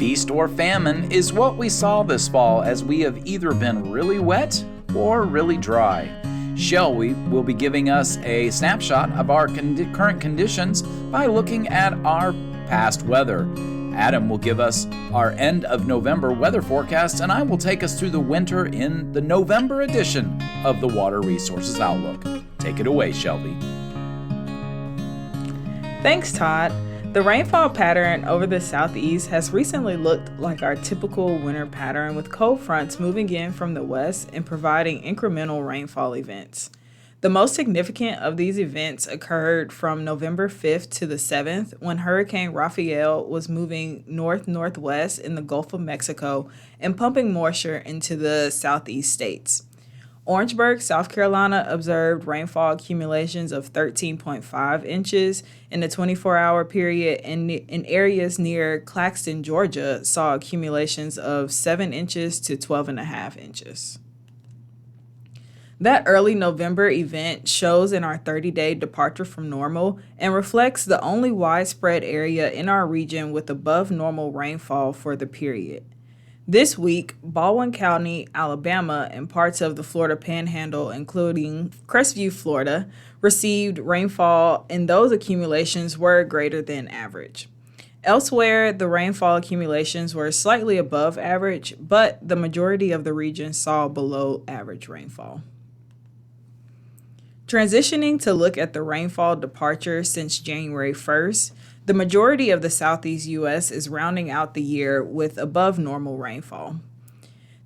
Feast or famine is what we saw this fall, as we have either been really wet or really dry. Shelby will be giving us a snapshot of our current conditions by looking at our past weather. Adam will give us our end of November weather forecast, and I will take us through the winter in the November edition of the Water Resources Outlook. Take it away, Shelby. Thanks, Todd. The rainfall pattern over the southeast has recently looked like our typical winter pattern, with cold fronts moving in from the west and providing incremental rainfall events. The most significant of these events occurred from November 5th to the 7th, when Hurricane Rafael was moving north-northwest in the Gulf of Mexico and pumping moisture into the southeast states. Orangeburg, South Carolina observed rainfall accumulations of 13.5 inches in the 24-hour period, and in areas near Claxton, Georgia, saw accumulations of 7 inches to 12.5 inches. That early November event shows in our 30-day departure from normal and reflects the only widespread area in our region with above normal rainfall for the period. This week, Baldwin County, Alabama, and parts of the Florida Panhandle, including Crestview, Florida, received rainfall, and those accumulations were greater than average. Elsewhere, the rainfall accumulations were slightly above average, but the majority of the region saw below average rainfall. Transitioning to look at the rainfall departure since January 1st, the majority of the southeast U.S. is rounding out the year with above normal rainfall.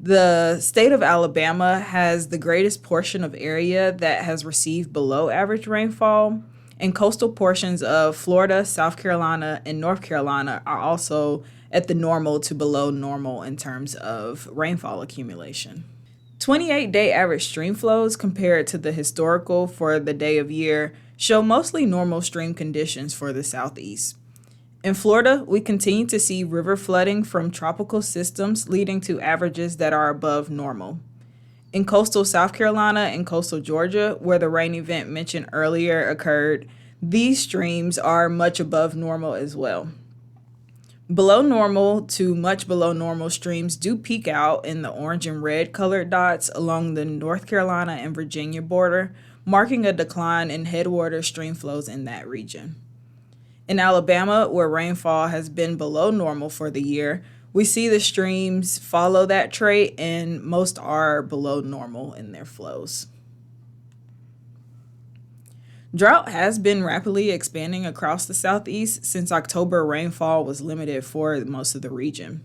The state of Alabama has the greatest portion of area that has received below average rainfall, and coastal portions of Florida, South Carolina, and North Carolina are also at the normal to below normal in terms of rainfall accumulation. 28-day average stream flows compared to the historical for the day of year show mostly normal stream conditions for the southeast. In Florida, we continue to see river flooding from tropical systems, leading to averages that are above normal. In coastal South Carolina and coastal Georgia, where the rain event mentioned earlier occurred, these streams are much above normal as well. Below normal to much below normal streams do peak out in the orange and red colored dots along the North Carolina and Virginia border, marking a decline in headwater stream flows in that region. In Alabama, where rainfall has been below normal for the year, we see the streams follow that trait, and most are below normal in their flows. Drought has been rapidly expanding across the southeast since October rainfall was limited for most of the region.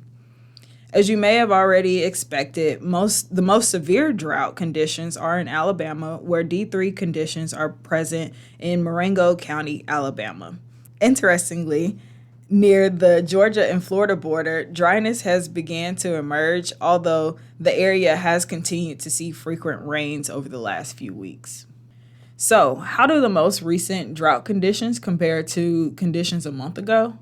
As you may have already expected, the most severe drought conditions are in Alabama, where D3 conditions are present in Marengo County, Alabama. Interestingly, near the Georgia and Florida border, dryness has begun to emerge, although the area has continued to see frequent rains over the last few weeks. So, how do the most recent drought conditions compare to conditions a month ago?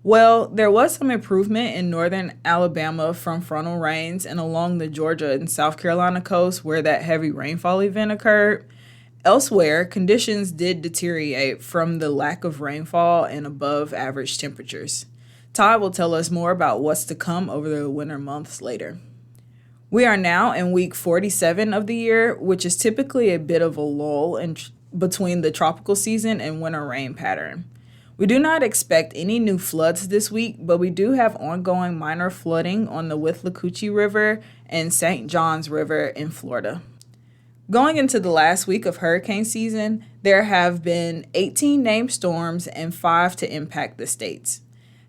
Well, there was some improvement in northern Alabama from frontal rains and along the Georgia and South Carolina coast where that heavy rainfall event occurred. Elsewhere, conditions did deteriorate from the lack of rainfall and above average temperatures. Todd will tell us more about what's to come over the winter months later. We are now in week 47 of the year, which is typically a bit of a lull between the tropical season and winter rain pattern. We do not expect any new floods this week, but we do have ongoing minor flooding on the Withlacoochee River and St. Johns River in Florida. Going into the last week of hurricane season, there have been 18 named storms and 5 to impact the states.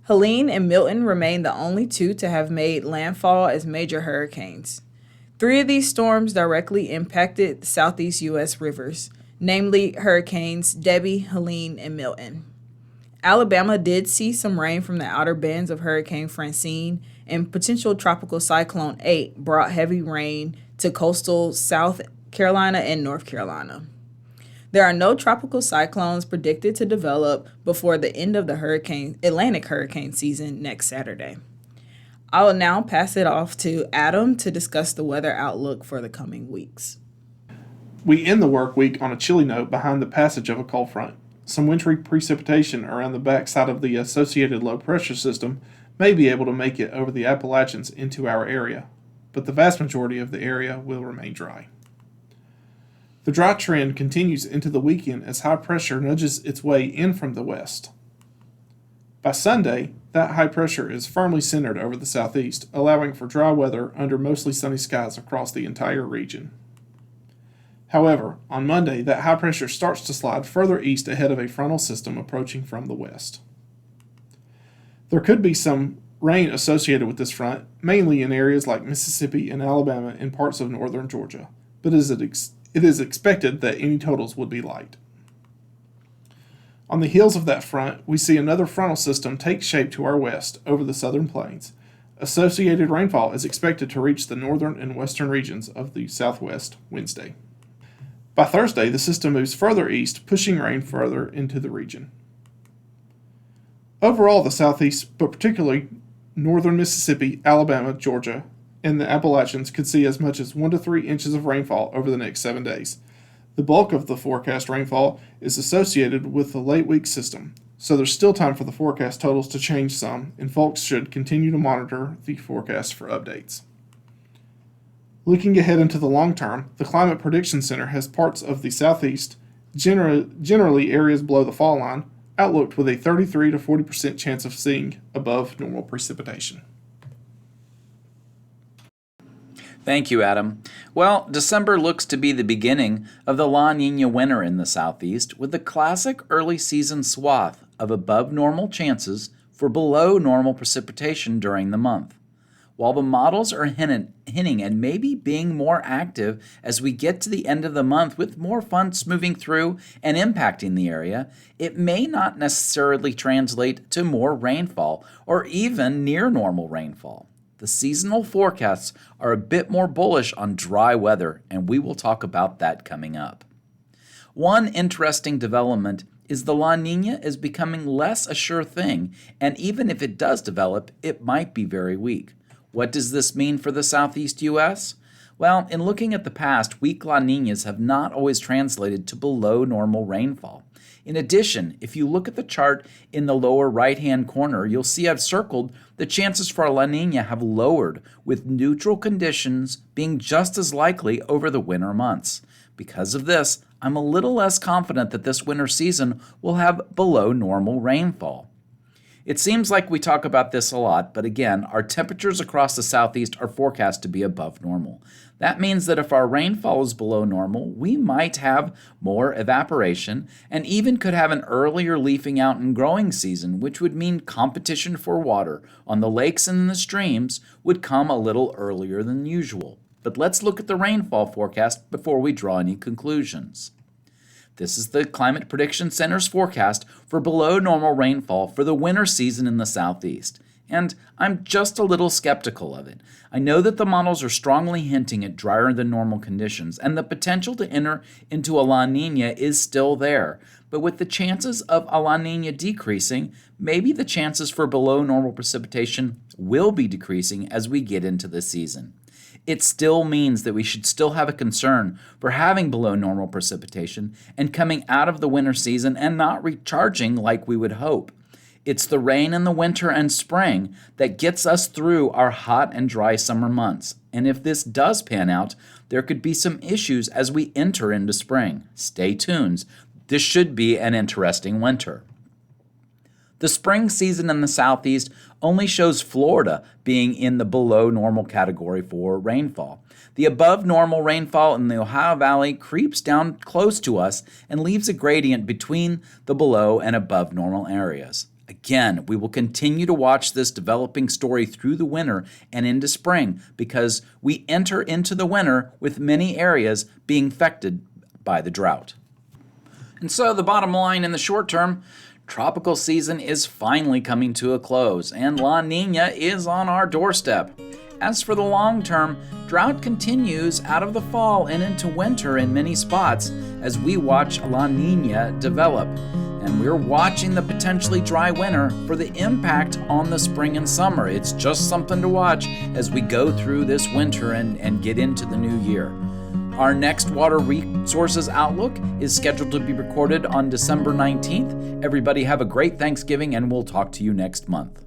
Helene and Milton remain the only 2 to have made landfall as major hurricanes. 3 of these storms directly impacted the southeast U.S. rivers, namely Hurricanes Debbie, Helene, and Milton. Alabama did see some rain from the outer bands of Hurricane Francine, and potential tropical cyclone 8 brought heavy rain to coastal South Carolina and North Carolina. There are no tropical cyclones predicted to develop before the end of the Atlantic hurricane season next Saturday. I will now pass it off to Adam to discuss the weather outlook for the coming weeks. We end the work week on a chilly note behind the passage of a cold front. Some wintry precipitation around the backside of the associated low pressure system may be able to make it over the Appalachians into our area, but the vast majority of the area will remain dry. The dry trend continues into the weekend as high pressure nudges its way in from the west. By Sunday, that high pressure is firmly centered over the southeast, allowing for dry weather under mostly sunny skies across the entire region. However, on Monday, that high pressure starts to slide further east ahead of a frontal system approaching from the west. There could be some rain associated with this front, mainly in areas like Mississippi and Alabama and parts of northern Georgia, but it is expected that any totals would be light. On the heels of that front, we see another frontal system take shape to our west over the southern plains. Associated rainfall is expected to reach the northern and western regions of the southwest Wednesday. By Thursday, the system moves further east, pushing rain further into the region. Overall, the southeast, but particularly northern Mississippi, Alabama, Georgia, and the Appalachians could see as much as 1 to 3 inches of rainfall over the next 7 days. The bulk of the forecast rainfall is associated with the late week system, so there's still time for the forecast totals to change some, and folks should continue to monitor the forecast for updates. Looking ahead into the long term, the Climate Prediction Center has parts of the southeast, generally areas below the fall line, outlooked with a 33 to 40% chance of seeing above normal precipitation. Thank you, Adam. Well, December looks to be the beginning of the La Niña winter in the southeast, with the classic early season swath of above normal chances for below normal precipitation during the month. While the models are hinting at maybe being more active as we get to the end of the month with more fronts moving through and impacting the area, it may not necessarily translate to more rainfall or even near normal rainfall. The seasonal forecasts are a bit more bullish on dry weather, and we will talk about that coming up. One interesting development is the La Niña is becoming less a sure thing, and even if it does develop, it might be very weak. What does this mean for the southeast U.S.? Well, in looking at the past, weak La Niñas have not always translated to below normal rainfall. In addition, if you look at the chart in the lower right-hand corner, you'll see I've circled the chances for a La Niña have lowered, with neutral conditions being just as likely over the winter months. Because of this, I'm a little less confident that this winter season will have below normal rainfall. It seems like we talk about this a lot, but again, our temperatures across the southeast are forecast to be above normal. That means that if our rainfall is below normal, we might have more evaporation and even could have an earlier leafing out and growing season, which would mean competition for water on the lakes and the streams would come a little earlier than usual. But let's look at the rainfall forecast before we draw any conclusions. This is the Climate Prediction Center's forecast for below normal rainfall for the winter season in the southeast, and I'm just a little skeptical of it. I know that the models are strongly hinting at drier than normal conditions, and the potential to enter into a La Niña is still there, but with the chances of a La Niña decreasing, maybe the chances for below normal precipitation will be decreasing as we get into the season. It still means that we should still have a concern for having below normal precipitation and coming out of the winter season and not recharging like we would hope. It's the rain in the winter and spring that gets us through our hot and dry summer months. And if this does pan out, there could be some issues as we enter into spring. Stay tuned. This should be an interesting winter. The spring season in the southeast only shows Florida being in the below normal category for rainfall. The above normal rainfall in the Ohio Valley creeps down close to us and leaves a gradient between the below and above normal areas. Again, we will continue to watch this developing story through the winter and into spring because we enter into the winter with many areas being affected by the drought. And so the bottom line in the short term, tropical season is finally coming to a close, and La Niña is on our doorstep. As for the long term, drought continues out of the fall and into winter in many spots as we watch La Niña develop. And we're watching the potentially dry winter for the impact on the spring and summer. It's just something to watch as we go through this winter and get into the new year. Our next Water Resources Outlook is scheduled to be recorded on December 19th. Everybody have a great Thanksgiving, and we'll talk to you next month.